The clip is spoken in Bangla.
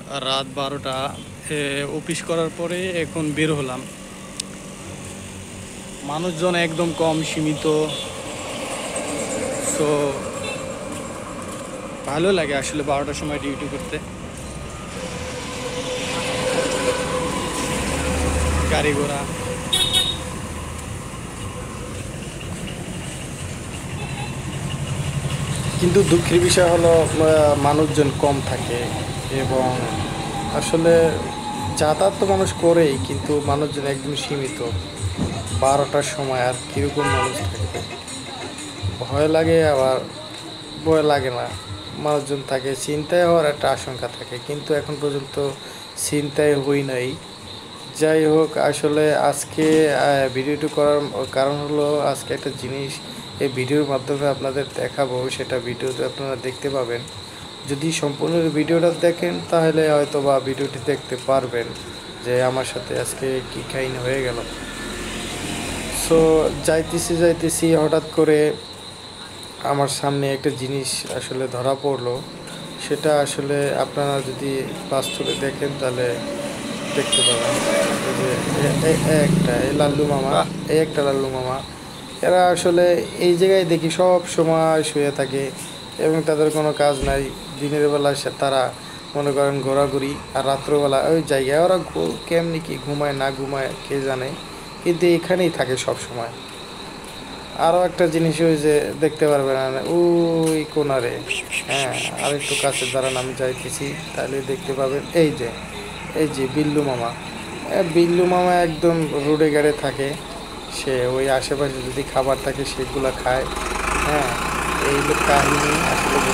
রাত 12টা অফিস করার পরে এখন বের হলাম। মানুষজন একদম কম, সীমিত। সো ভালো লাগে আসলে 12টার সময় ডিউটি করতে। গাড়ি ঘোড়া, কিন্তু দুঃখের বিষয় হলো মানুষজন কম থাকে এবং আসলে যাতায়াত তো মানুষ করেই, কিন্তু মানুষজন একদম সীমিত। 12টার সময় আর কীরকম মানুষ থাকবে, ভয় লাগে আবার ভয় লাগে না। মানুষজন থাকে, ছিনতাই হওয়ার একটা আশঙ্কা থাকে, কিন্তু এখন পর্যন্ত ছিনতাই হই নাই। যাই হোক, আসলে আজকে ভিডিওটি করার কারণ হলো, আজকে একটা জিনিস এই ভিডিওর মাধ্যমে আপনাদের দেখাবো, সেটা ভিডিওতে আপনারা দেখতে পাবেন। যদি সম্পূর্ণ ভিডিওটা দেখেন তাহলে হয়তো বা ভিডিওটি দেখতে পারবেন যে আমার সাথে আজকে কী কাহিনী হয়ে গেল। সো যাইতেছি হঠাৎ করে আমার সামনে একটা জিনিস আসলে ধরা পড়লো। সেটা আসলে আপনারা যদি বাস্তবে দেখেন তাহলে দেখতে পাবেন। এই লাল্লু মামা, এই একটা লাল্লু মামা, এরা আসলে এই জায়গায় দেখি সব সময় শুয়ে থাকে এবং তাদের কোনো কাজ নাই। দিনের বেলা তারা মনে করেন ঘোরাঘুরি, আর রাত্রবেলা ওই জায়গায় ওরা কেমনি কি ঘুমায় না ঘুমায় কে জানে, কিন্তু এখানেই থাকে সব সময়। আরও একটা জিনিস ওই যে দেখতে পারবেন ওই কোনারে, হ্যাঁ, আর একটু কাছে দাঁড়ান, আমি যাইতেছি তাহলে দেখতে পাবেন। এই যে বিল্লু মামা। বিল্লু মামা একদম রোডে গাড়ে থাকে। সে ওই আশেপাশে যদি খাবার থাকে সেগুলো খায়। হ্যাঁ, এই কাহিনী আসলে।